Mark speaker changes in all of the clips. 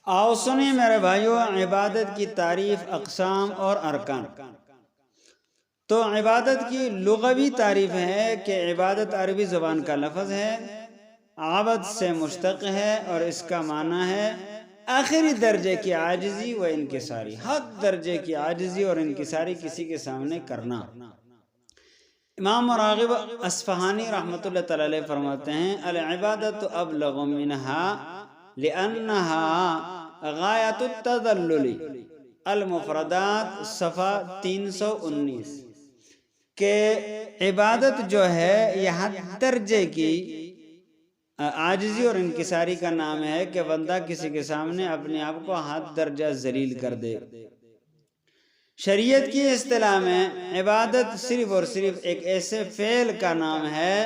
Speaker 1: آؤ سنیں میرے بھائیوں عبادت کی تعریف، اقسام اور ارکان۔ تو عبادت کی لغوی تعریف ہے کہ عبادت عربی زبان کا لفظ ہے، عبد سے مشتق ہے اور اس کا معنی ہے آخری درجے کی عاجزی و انکساری، حد درجے کی عاجزی اور انکساری کسی کے سامنے کرنا۔ امام راغب اصفہانی رحمۃ اللہ تعالی علیہ فرماتے ہیں العبادت ابلغ منها لأنها غایت التذلل، المفردات صفحہ 319، کہ عبادت جو ہے یہ حد درجے کی عاجزی اور انکساری کا نام ہے کہ بندہ کسی کے سامنے اپنے آپ کو حد درجہ ذلیل کر دے۔ شریعت کی اصطلاح میں عبادت صرف اور صرف ایک ایسے فعل کا نام ہے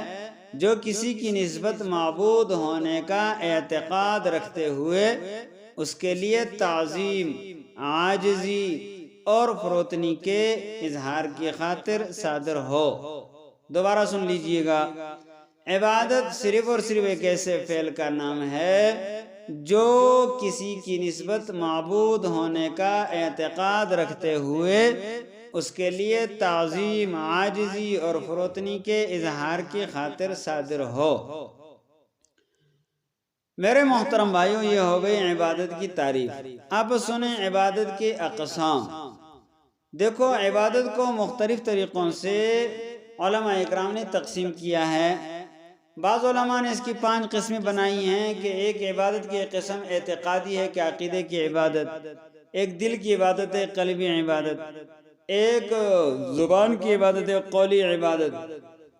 Speaker 1: جو کسی کی نسبت معبود ہونے کا اعتقاد رکھتے ہوئے اس کے لیے تعظیم، عاجزی اور فروتنی کے اظہار کی خاطر صادر ہو۔ دوبارہ سن لیجئے گا، عبادت صرف اور صرف ایک ایسے فعل کا نام ہے جو کسی کی نسبت معبود ہونے کا اعتقاد رکھتے ہوئے اس کے لیے تعظیم، عاجزی اور فروتنی کے اظہار کی خاطر صادر ہو۔ میرے محترم بھائیوں، یہ ہو گئی عبادت کی تعریف۔ اب سنیں عبادت کے اقسام۔ دیکھو، عبادت کو مختلف طریقوں سے علماء اکرام نے تقسیم کیا ہے۔ بعض علماء نے اس کی 5 قسمیں بنائی ہیں کہ ایک عبادت کی قسم اعتقادی ہے کہ عقیدے کی عبادت، ایک دل کی عبادت ہے قلبی عبادت، ایک زبان کی عبادت ہے قولی عبادت،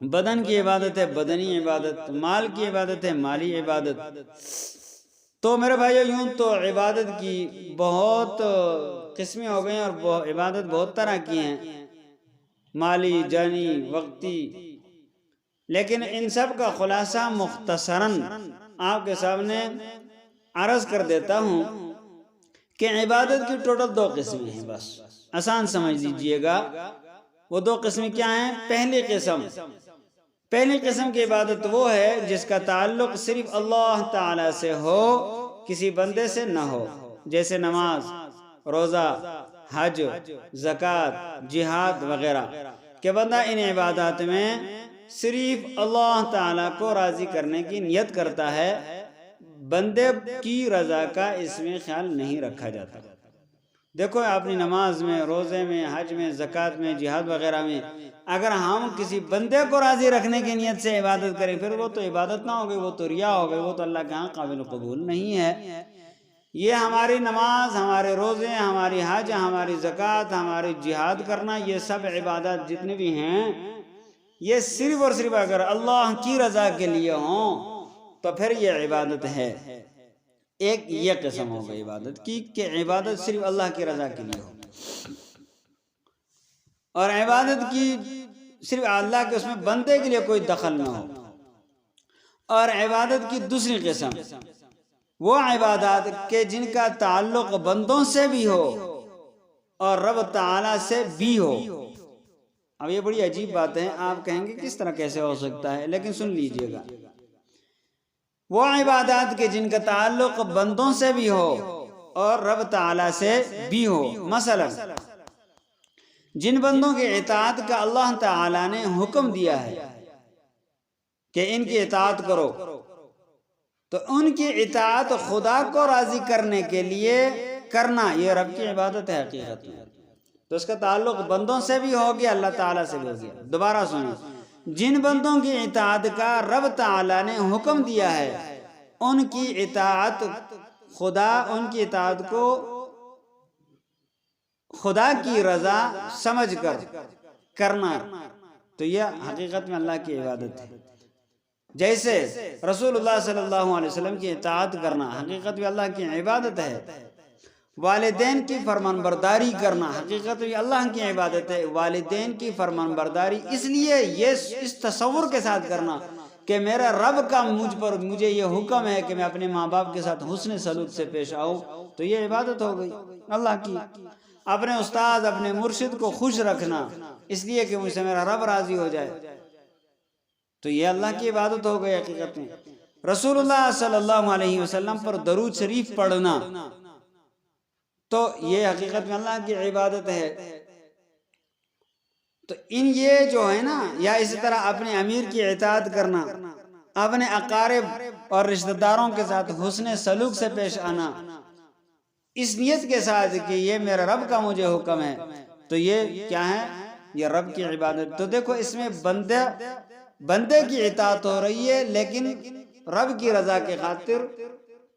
Speaker 1: بدن کی عبادت ہے بدنی عبادت، مال کی عبادت ہے مالی عبادت۔ تو میرے بھائیو، یوں تو عبادت کی بہت قسمیں ہو گئی اور عبادت بہت طرح کی ہیں، مالی، جانی، وقتی، لیکن ان سب کا خلاصہ مختصراً آپ کے سامنے عرض کر دیتا ہوں کہ عبادت کی ٹوٹل 2 قسمیں ہیں، بس آسان سمجھ لیجئے گا۔ وہ 2 قسمیں کیا ہیں؟ پہلی قسم کی عبادت وہ ہے جس کا تعلق صرف اللہ تعالی سے ہو، کسی بندے سے نہ ہو، جیسے نماز، روزہ، حج، زکوٰۃ، جہاد وغیرہ، کہ بندہ ان عبادات میں صرف اللہ تعالیٰ کو راضی کرنے کی نیت کرتا ہے، بندے کی رضا کا اس میں خیال نہیں رکھا جاتا۔ دیکھو، اپنی نماز میں، روزے میں، حج میں، زکوٰۃ میں، جہاد وغیرہ میں اگر ہم کسی بندے کو راضی رکھنے کی نیت سے عبادت کریں، پھر وہ تو عبادت نہ ہو گئی، وہ تو ریا ہو گئی، وہ تو اللہ کے ہاں قابل قبول نہیں ہے۔ یہ ہماری نماز، ہمارے روزے، ہماری حج، ہماری زکوٰۃ، ہماری جہاد کرنا، یہ سب عبادات جتنے بھی ہیں، یہ صرف اور صرف اگر اللہ کی رضا کے لیے ہوں تو پھر یہ عبادت ہے۔ ایک یہ قسم ہو گئی عبادت کی کہ عبادت صرف اللہ کی رضا کے لیے ہو، اور عبادت کی صرف اللہ کے اس میں بندے کے لیے کوئی دخل نہ ہو۔ اور عبادت کی دوسری قسم وہ عبادات کہ جن کا تعلق بندوں سے بھی ہو اور رب تعالی سے بھی ہو۔ اب یہ بڑی عجیب بات ہے، آپ کہیں گے کس طرح کیسے ہو سکتا ہے، لیکن سن لیجئے گا، وہ عبادات کے جن کا تعلق بندوں سے بھی ہو اور رب تعالی سے بھی ہو۔ مثلا جن بندوں کی اطاعت کا اللہ تعالی نے حکم دیا ہے کہ ان کی اطاعت کرو، تو ان کی اطاعت خدا کو راضی کرنے کے لیے کرنا، یہ رب کی عبادت ہے حقیقت میں۔ تو اس کا تعلق بندوں سے بھی ہو گیا، اللہ تعالیٰ سے بھی ہو گیا۔ دوبارہ سنیں، جن بندوں کی اطاعت کا رب تعالیٰ نے حکم دیا ہے، ان کی اطاعت ان کی اطاعت کو خدا کی رضا سمجھ کر کرنا، تو یہ حقیقت میں اللہ کی عبادت ہے۔ جیسے رسول اللہ صلی اللہ علیہ وسلم کی اطاعت کرنا حقیقت میں اللہ کی عبادت ہے، والدین کی فرمان برداری کرنا حقیقت میں اللہ کی عبادت ہے۔ والدین کی فرمان برداری اس لیے اس تصور کے ساتھ کرنا کہ میرا رب کا مجھے یہ حکم ہے کہ میں اپنے ماں باپ کے ساتھ حسن سلوک سے پیش آؤں، تو یہ عبادت ہو گئی اللہ کی۔ اپنے استاد، اپنے مرشد کو خوش رکھنا اس لیے کہ مجھ سے میرا رب راضی ہو جائے، تو یہ اللہ کی عبادت ہو گئی حقیقت میں۔ رسول اللہ صلی اللہ علیہ وسلم پر درود شریف پڑھنا تو یہ حقیقت میں اللہ کی عبادت ہے۔ تو یہ جو ہے نا، یا اسی طرح اپنے امیر کی اطاعت کرنا، اپنے اقارب اور رشتہ داروں کے ساتھ حسن سلوک سے پیش آنا، اس نیت کے ساتھ کہ یہ میرا رب کا مجھے حکم ہے، تو یہ کیا ہے؟ یہ رب کی عبادت۔ تو دیکھو اس میں بندے کی اطاعت ہو رہی ہے لیکن رب کی رضا کے خاطر۔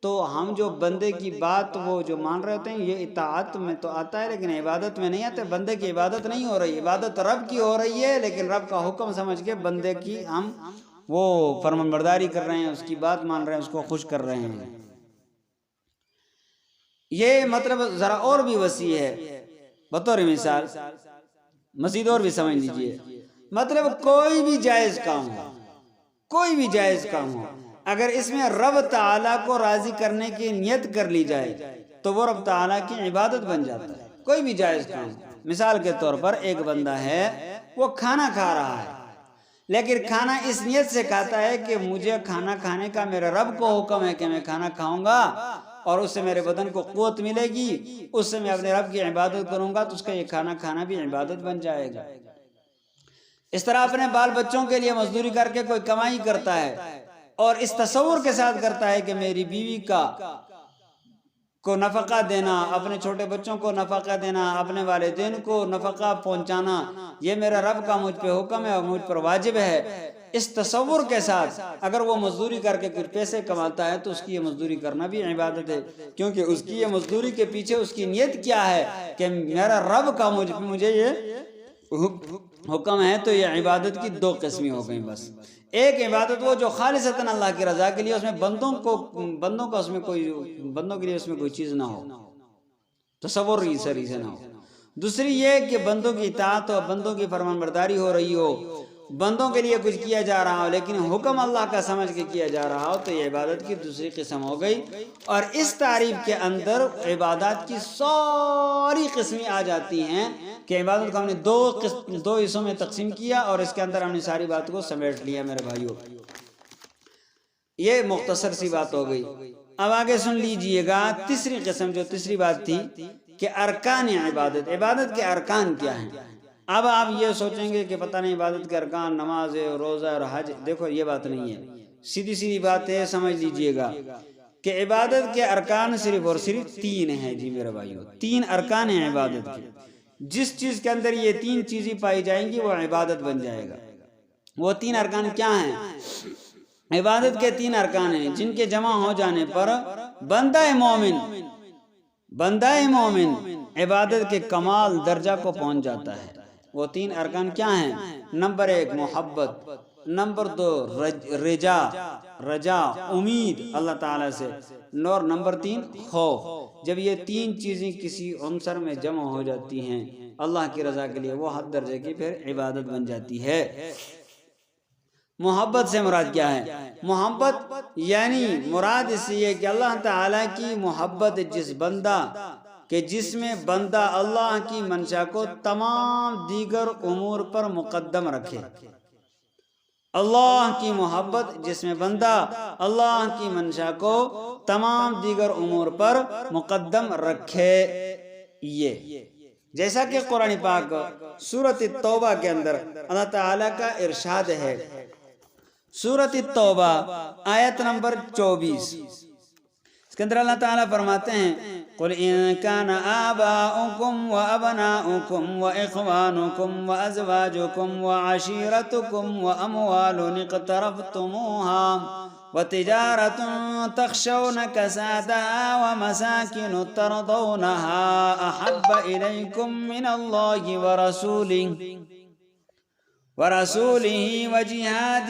Speaker 1: تو ہم جو بندے کی بات وہ جو مان رہے ہوتے ہیں، یہ اطاعت میں تو آتا ہے لیکن عبادت میں نہیں آتا۔ بندے کی عبادت نہیں ہو رہی، عبادت رب کی ہو رہی ہے، لیکن رب کا حکم سمجھ کے بندے کی ہم وہ فرمان برداری کر رہے ہیں، اس کی بات مان رہے ہیں، اس کو خوش کر رہے ہیں۔ یہ مطلب ذرا اور بھی وسیع ہے۔ بطور مثال مزید اور بھی سمجھ لیجئے، مطلب کوئی بھی جائز کام ہو، کوئی بھی جائز کام ہو، اگر اس میں رب تعالیٰ کو راضی کرنے کی نیت کر لی جائے تو وہ رب تعالیٰ کی عبادت بن جاتا ہے۔ کوئی بھی جائز کام، مثال کے طور پر ایک بندہ ہے، وہ کھانا کھا رہا ہے، لیکن کھانا اس نیت سے کھاتا ہے کہ مجھے کھانا کھانے کا میرے رب کو حکم ہے کہ میں کھانا کھاؤں گا اور اس سے میرے بدن کو قوت ملے گی، اس سے میں اپنے رب کی عبادت کروں گا، تو اس کا یہ کھانا کھانا بھی عبادت بن جائے گا۔ اس طرح اپنے بال بچوں کے لیے مزدوری کر کے کوئی کمائی کرتا ہے اور اس تصور کے ساتھ کرتا ہے کہ میری بیوی کو نفقہ دینا، اپنے چھوٹے بچوں کو نفقہ دینا، اپنے والدین کو نفقہ پہنچانا، یہ میرا رب کا مجھ پہ حکم ہے اور مجھ پر واجب ہے، اس تصور کے ساتھ اگر وہ مزدوری کر کے کچھ پیسے کماتا ہے تو اس کی یہ مزدوری کرنا بھی عبادت ہے، کیونکہ اس کی یہ مزدوری کے پیچھے اس کی نیت کیا ہے کہ میرا رب کا مجھے یہ حکم ہے۔ تو یہ عبادت کی دو قسمیں ہو گئیں بس۔ ایک عبادت وہ جو خالصتاً اللہ کی رضا کے لیے، اس میں بندوں کے لیے اس میں کوئی چیز نہ ہو، تصور سری سے نہ ہو۔ دوسری یہ کہ بندوں کی اطاعت اور بندوں کی فرمان برداری ہو رہی ہو، بندوں کے لیے کچھ کیا جا رہا ہو لیکن حکم اللہ کا سمجھ کے کیا جا رہا ہو، تو یہ عبادت کی دوسری قسم ہو گئی۔ اور اس تعریف کے اندر عبادات کی ساری قسمیں آ جاتی ہیں کہ عبادت کو ہم نے دو حصوں میں تقسیم کیا اور اس کے اندر ہم نے ساری بات کو سمیٹ لیا میرے بھائیوں۔ یہ مختصر سی بات ہو گئی۔ اب آگے سن لیجئے گا تیسری قسم، جو تیسری بات تھی کہ ارکان عبادت، عبادت کے ارکان کیا ہیں۔ اب آپ یہ سوچیں گے کہ پتہ نہیں عبادت کے ارکان نماز ہے، روزہ اور حج، دیکھو یہ بات نہیں ہے، سیدھی بات ہے، سمجھ لیجئے گا کہ عبادت کے ارکان صرف اور صرف تین ہیں جی میرے بھائیوں، تین ارکان ہیں عبادت کے۔ جس چیز کے اندر یہ تین چیزیں پائی جائیں گی وہ عبادت بن جائے گا۔ وہ تین ارکان کیا ہیں؟ عبادت کے تین ارکان ہیں جن کے جمع ہو جانے پر بندہ مومن عبادت کے کمال درجہ کو پہنچ جاتا ہے۔ وہ تین ارکان کیا ہیں؟ نمبر 1 محبت، نمبر 2 رجا امید اللہ تعالیٰ سے، اور نمبر 3 خوف۔ جب یہ تین چیزیں کسی عنصر میں جمع ہو جاتی ہیں اللہ کی رضا کے لیے، وہ حد درجے کی پھر عبادت بن جاتی ہے۔ محبت سے مراد کیا ہے؟ محبت یعنی مراد اس سے یہ کہ اللہ تعالیٰ کی محبت جس میں بندہ اللہ کی منشا کو تمام دیگر امور پر مقدم رکھے۔ اللہ کی محبت جس میں بندہ اللہ کی منشا کو تمام دیگر امور پر مقدم رکھے۔ یہ جیسا کہ قرآن پاک سورۃ التوبہ کے اندر اللہ تعالیٰ کا ارشاد ہے، سورۃ التوبہ آیت نمبر 24، اس کے اندر اللہ تعالیٰ فرماتے ہیں قُلْ إِن كَانَ آبَاؤُكُمْ وَأَبْنَاؤُكُمْ وَإِخْوَانُكُمْ وَأَزْوَاجُكُمْ وَعَشِيرَتُكُمْ وَأَمْوَالٌ اقْتَرَفْتُمُوهَا وَتِجَارَةٌ تَخْشَوْنَ كَسَادَهَا وَمَسَاكِنُ تَرْضَوْنَهَا أَحَبَّ إِلَيْكُمْ مِنَ اللَّهِ ورسوله وجهاد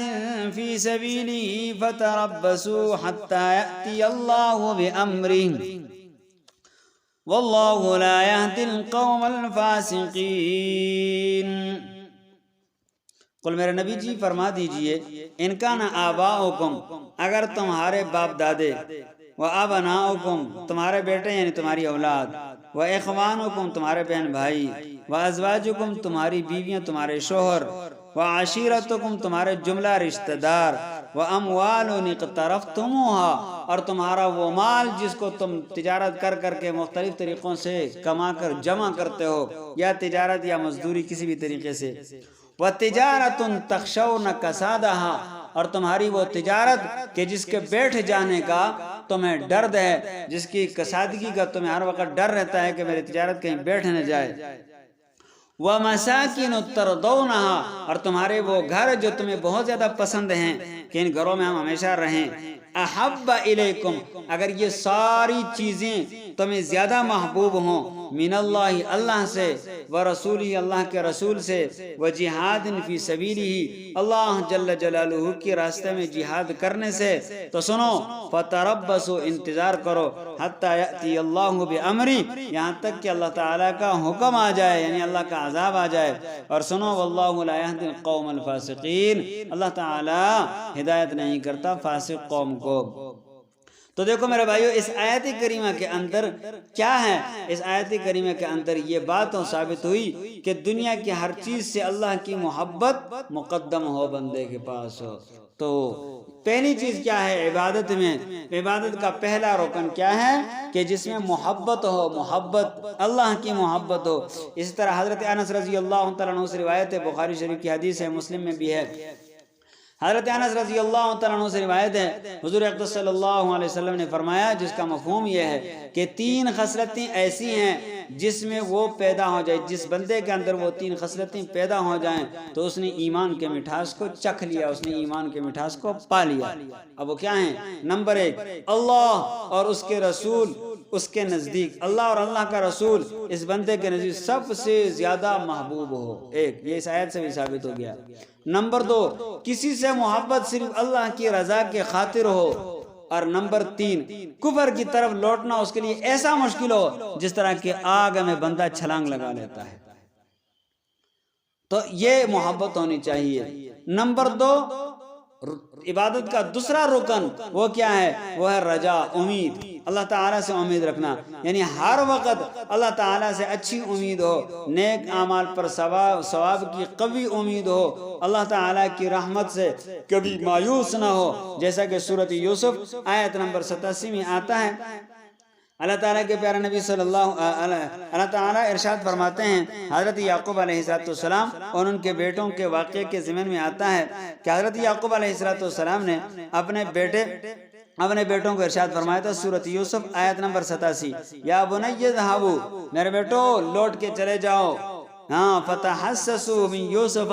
Speaker 1: في سبيله فتربصوا حتى يأتي الله بأمره والله لا يهدي القوم الفاسقين۔ قل میرے نبی جی فرما دیجئے، ان کان آباؤکم، اگر تمہارے باپ دادے، و ابناؤکم، تمہارے بیٹے یعنی تمہاری اولاد، و اخوانکم، تمہارے بہن بھائی، و ازواجکم، تمہاری بیویاں تمہارے شوہر، و عشیرتکم، تمہارے جملہ رشتہ دار، وَأَمْوَالٌ اقْتَرَفْتُمُوهَا، اور تمہارا وہ مال جس کو تم تجارت کر کر کے مختلف طریقوں سے کما کر جمع کرتے ہو، یا تجارت یا مزدوری کسی بھی طریقے سے، وَتِجَارَةٌ تَخْشَوْنَ كَسَادَهَا، اور تمہاری وہ تجارت کہ جس کے بیٹھ جانے کا تمہیں ڈر ہے، جس کی کسادگی کا تمہیں ہر وقت ڈر رہتا ہے کہ میری تجارت کہیں بیٹھ نہ جائے، وَمَسَاكِنُ تَرْضَوْنَهَا، اور تمہارے وہ گھر جو تمہیں بہت زیادہ پسند ہیں کہ ان گھروں میں ہم ہمیشہ رہیں، احب الیکم، اگر یہ ساری چیزیں تمہیں زیادہ محبوب ہوں، من اللہ، اللہ سے، ورسولہ، اللہ کے رسول سے، وجہاد فی سبیلہ، اللہ جل جلالہ کے راستے میں جہاد کرنے سے، تو سنو، فتربصوا، انتظار کرو، حتی یأتی اللہ بامری، یہاں تک کہ اللہ تعالیٰ کا حکم آ جائے، یعنی اللہ کا عذاب آ جائے، اور سنو، واللہ لا یہدی القوم الفاسقین، اللہ تعالیٰ ہدایت نہیں کرتا فاسق قوم کو۔ تو دیکھو میرے بھائیو، اس آیت کریمہ کے اندر کیا ہے؟ اس آیت کریمہ کے اندر یہ باتوں ثابت ہوئی کہ دنیا کی ہر چیز سے اللہ کی محبت مقدم ہو، بندے کے پاس ہو۔ تو پہلی چیز کیا ہے عبادت میں؟ عبادت کا پہلا رکن کیا ہے کہ جس میں محبت ہو، محبت، اللہ کی محبت ہو۔ اسی طرح حضرت انس رضی اللہ تعالیٰ عنہ سے روایت ہے، بخاری شریف کی حدیث ہے، مسلم میں بھی ہے، حضرت انس رضی اللہ تعالیٰ عنہ سے روایت ہے، حضور اقدس صلی اللہ علیہ وسلم نے فرمایا، جس کا مفہوم یہ ہے کہ 3 خصلتیں ایسی ہیں جس میں وہ پیدا ہو جائے، جس بندے کے اندر وہ 3 خصلتیں پیدا ہو جائیں تو اس نے ایمان کے مٹھاس کو چکھ لیا، اس نے ایمان کے مٹھاس کو پا لیا۔ اب وہ کیا ہیں؟ نمبر 1، اللہ اور اس کے رسول اس کے نزدیک، اللہ اور اللہ کا رسول اس بندے کے نزدیک سب سے زیادہ محبوب ہو، ایک یہ اس آیت سے بھی ثابت ہو گیا۔ نمبر 2، کسی سے محبت صرف اللہ کی رضا کے خاطر ہو، اور نمبر 3، کفر کی طرف لوٹنا اس کے لیے ایسا مشکل ہو جس طرح کہ آگ میں بندہ چھلانگ لگا لیتا ہے، تو یہ محبت ہونی چاہیے۔ نمبر 2، عبادت کا دوسرا رکن وہ کیا ہے؟ وہ ہے رجا، امید، اللہ تعالیٰ سے امید رکھنا، یعنی ہر وقت اللہ تعالیٰ سے اچھی امید ہو، نیک اعمال پر ثواب کی قوی امید ہو، اللہ تعالیٰ کی رحمت سے کبھی مایوس نہ ہو، جیسا کہ سورۃ یوسف آیت نمبر 87 میں آتا ہے۔ اللہ تعالیٰ کے پیارے نبی صلی اللہ تعالیٰ ارشاد فرماتے ہیں، حضرت یعقوب علیہ السلام اور ان کے بیٹوں کے واقعے کے ضمن میں آتا ہے کہ حضرت یعقوب علیہ السلام نے اپنے بیٹوں کو ارشاد فرمایا تھا، سورۃ یوسف آیت نمبر 87، یا بنی اذھبوا، میرے بیٹو لوٹ کے چلے جاؤ، ہاں، فتحسسوا من یوسف،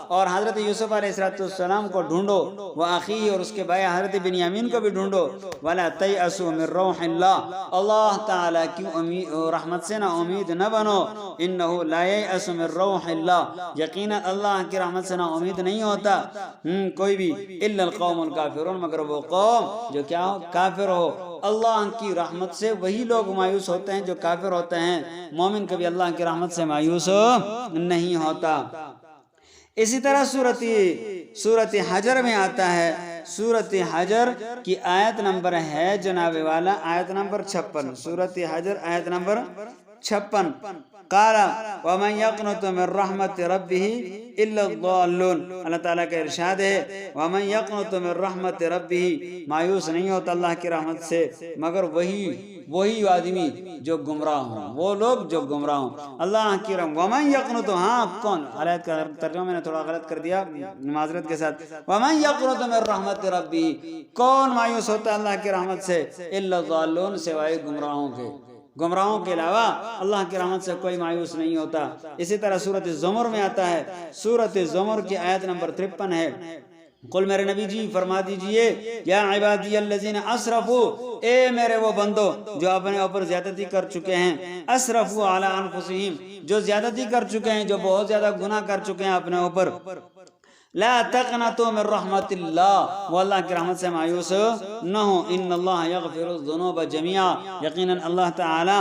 Speaker 1: اور حضرت یوسف علیہ السلام کو ڈھونڈو، وأخیہ، اور اس کے بھائی حضرت بنیامین کو بھی ڈھونڈو، ولا تیأسوا من روح اللہ، اللہ تعالیٰ کی رحمت سے نہ امید نہ بنو، انہ لا ییأس من روح اللہ، یقینا اللہ کی رحمت سے نہ امید نہیں ہوتا کوئی بھی، الا القوم الکافرون، مگر وہ قوم جو کیا ہو؟ کافر ہو۔ اللہ کی رحمت سے وہی لوگ مایوس ہوتے ہیں جو کافر ہوتے ہیں، مومن کبھی اللہ کی رحمت سے مایوس نہیں ہوتا۔ اسی طرح سورۃ حجر میں آتا ہے، سورۃ حجر کی آیت نمبر ہے جناب والا آیت نمبر 56، سورۃ حجر آیت نمبر 56، قال ومن يقنط من رحمت ربه الا الضالون، اللہ تعالیٰ کا ارشاد ہے، ومن يقنط من رحمت ربه، مایوس نہیں ہوتا اللہ کی رحمت سے مگر وہی آدمی جو گمراہ ہوں، وہ لوگ جو گمراہ ہوں، اللہ کی رحمت۔ ومن يقنط، ہاں کون؟ آیت کا ترجمہ میں نے تھوڑا غلط کر دیا، معذرت کے ساتھ، ومن يقنط من رحمت ربه، کون مایوس ہوتا ہے اللہ کی رحمت سے؟ الا الضالون، سوائے گمراہوں کے علاوہ اللہ کی رحمت سے کوئی مایوس نہیں ہوتا۔ اسی طرح سورۃ زمر میں آتا ہے، سورۃ زمر کی آیت نمبر 53 ہے، قل، میرے نبی جی فرما دیجئے، یا عبادی الذین اسرفوا، اے میرے وہ بندو جو اپنے اوپر زیادتی کر چکے ہیں، اسرفوا علی انفسہم، جو زیادتی کر چکے ہیں، جو بہت زیادہ گناہ کر چکے ہیں اپنے اوپر، لا تقنطوا من رحمت اللہ، وہ اللہ کی رحمت سے مایوس نہ ہو، ان اللہ یغفر الذنوب جميعا، یقیناً اللہ تعالی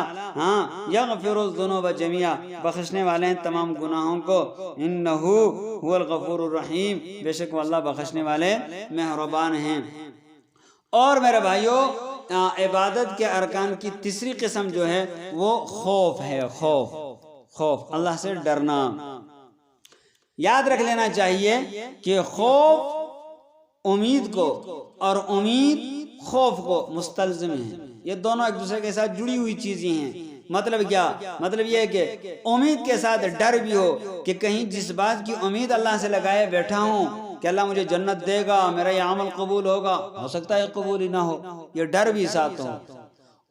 Speaker 1: یغفر الذنوب جميعا، بخشنے والے ہیں تمام گناہوں کو، انہ هو الغفور الرحیم، بے شک وہ اللہ بخشنے والے مہربان ہیں۔ اور میرے بھائیو، عبادت کے ارکان کی تیسری قسم جو ہے وہ خوف ہے، خوف، اللہ سے ڈرنا۔ یاد رکھ لینا چاہیے کہ خوف امید کو اور امید خوف کو مستلزم ہیں، یہ دونوں ایک دوسرے کے ساتھ جڑی ہوئی چیزیں ہیں۔ مطلب کیا؟ مطلب یہ ہے کہ امید کے ساتھ ڈر بھی ہو کہ کہیں جس بات کی امید اللہ سے لگائے بیٹھا ہوں کہ اللہ مجھے جنت دے گا، میرا یہ عمل قبول ہوگا، ہو سکتا ہے قبول ہی نہ ہو، یہ ڈر بھی ساتھ ہو۔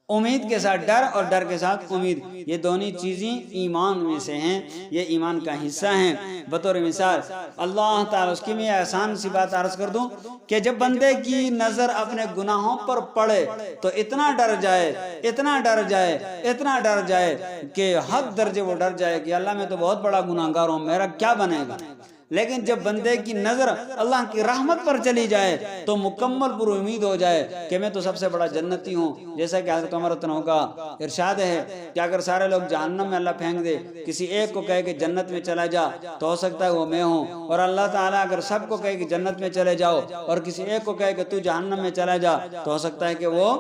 Speaker 1: امید کے ساتھ ڈر اور ڈر کے ساتھ امید، یہ دونوں چیزیں ایمان میں سے ہیں، یہ ایمان کا حصہ ہیں۔ بطور مثال اللہ تعالیٰ، اس کی میں آسان سی بات عرض کر دوں کہ جب بندے کی نظر اپنے گناہوں پر پڑے تو اتنا ڈر جائے، اتنا ڈر جائے، اتنا ڈر جائے کہ حد درجے وہ ڈر جائے کہ اللہ میں تو بہت بڑا گناہگار ہوں، میرا کیا بنے گا۔ لیکن جب بندے کی نظر اللہ کی رحمت پر چلی جائے تو مکمل پر امید ہو جائے کہ میں تو سب سے بڑا جنتی ہوں۔ جیسا کہ حضرت عمر رضی اللہ عنہ کا ارشاد ہے کہ اگر سارے لوگ جہنم میں اللہ پھینک دے، کسی ایک کو کہے کہ جنت میں چلا جا تو ہو سکتا ہے وہ میں ہوں، اور اللہ تعالیٰ اگر سب کو کہے کہ جنت میں چلے جاؤ اور کسی ایک کو کہے کہ تو جہنم میں چلا جا تو ہو سکتا ہے کہ وہ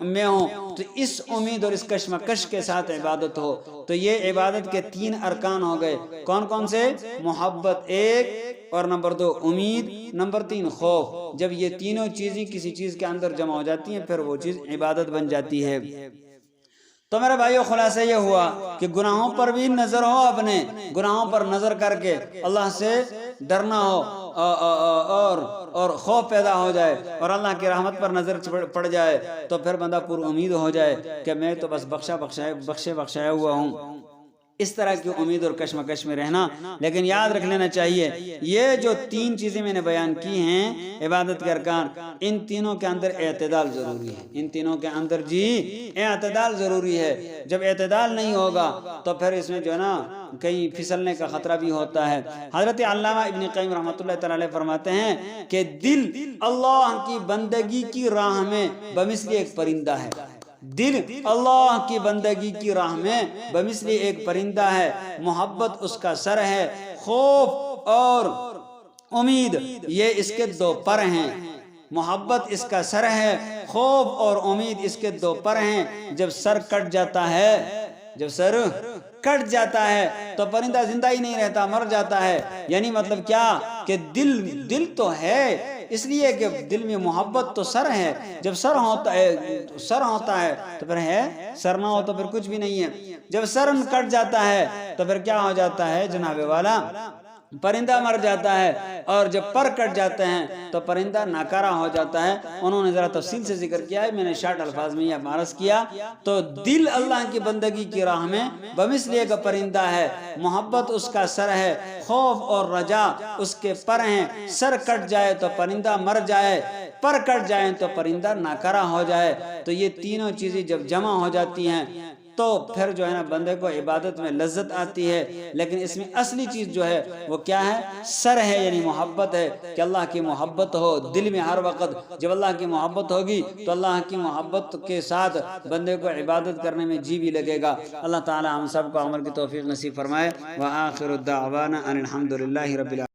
Speaker 1: میں ہوں۔ تو اس امید اور اس کشمکش کے ساتھ عبادت ہو۔ تو یہ عبادت کے 3 ارکان ہو گئے، کون کون سے؟ محبت ایک، اور نمبر 2 امید، نمبر 3 خوف۔ جب یہ تینوں چیزیں کسی چیز کے اندر جمع ہو جاتی ہیں پھر وہ چیز عبادت بن جاتی ہے۔ تو میرے بھائیو خلاصہ یہ ہوا کہ گناہوں پر بھی نظر ہو، اپنے گناہوں پر نظر کر کے اللہ سے ڈرنا ہو اور خوف پیدا ہو جائے اور اللہ کی رحمت پر نظر پڑ جائے تو پھر بندہ پر امید ہو جائے کہ میں تو بس بخشایا ہوا ہوں۔ اس طرح کی امید اور کشمکش میں رہنا۔ لیکن یاد رکھ لینا چاہیے یہ جو 3 چیزیں میں نے بیان کی ہیں عبادت کے ارکان، ان تینوں کے اندر اعتدال ضروری ہے، ان تینوں کے اندر اعتدال ضروری ہے۔ جب اعتدال نہیں ہوگا تو پھر اس میں جو ہے نا کہیں پھسلنے کا خطرہ بھی ہوتا ہے۔ حضرت علامہ ابن قیم رحمۃ اللہ تعالی علیہ فرماتے ہیں کہ دل اللہ کی بندگی کی راہ میں بمثل ایک پرندہ ہے، دل اللہ کی بندگی کی راہ میں بمثل ایک پرندہ ہے، محبت اس کا سر ہے، خوف اور امید یہ اس کے 2 پر ہیں۔ محبت اس کا سر ہے، خوف اور امید اس کے 2 پر ہیں۔ جب سر کٹ جاتا ہے تو پرندہ زندہ ہی نہیں رہتا، مر جاتا ہے۔ یعنی مطلب کیا کہ دل تو ہے، اس لیے کہ دل میں محبت تو سر ہے، جب سر ہوتا ہے تو پھر ہے، سر نہ ہو تو پھر کچھ بھی نہیں ہے۔ جب سر کٹ جاتا ہے تو پھر کیا ہو جاتا ہے جناب والا؟ پرندہ مر جاتا ہے، اور جب پر کٹ جاتے ہیں تو پرندہ ناکارہ ہو جاتا ہے۔ انہوں نے ذرا تفصیل سے ذکر کیا ہے، میں نے شارٹ الفاظ میں یہ عرض کیا۔ تو دل اللہ کی بندگی کی راہ میں بمثل ایک پرندہ ہے، محبت اس کا سر ہے، خوف اور رجا اس کے پر ہیں۔ سر کٹ جائے تو پرندہ مر جائے، پر کٹ جائیں تو پرندہ ناکارہ ہو جائے۔ تو یہ تینوں چیزیں جب جمع ہو جاتی ہیں تو پھر جو ہے نا بندے کو عبادت میں لذت آتی ہے۔ لیکن اس میں اصلی چیز جو ہے وہ کیا ہے؟ سر ہے، یعنی محبت ہے، کہ اللہ کی محبت ہو دل میں ہر وقت۔ جب اللہ کی محبت ہوگی تو اللہ کی محبت کے ساتھ بندے کو عبادت کرنے میں جی بھی لگے گا۔ اللہ تعالی ہم سب کو عمل کی توفیق نصیب فرمائے۔ وآخر الدعوانا ان الحمد للہ رب العالمین۔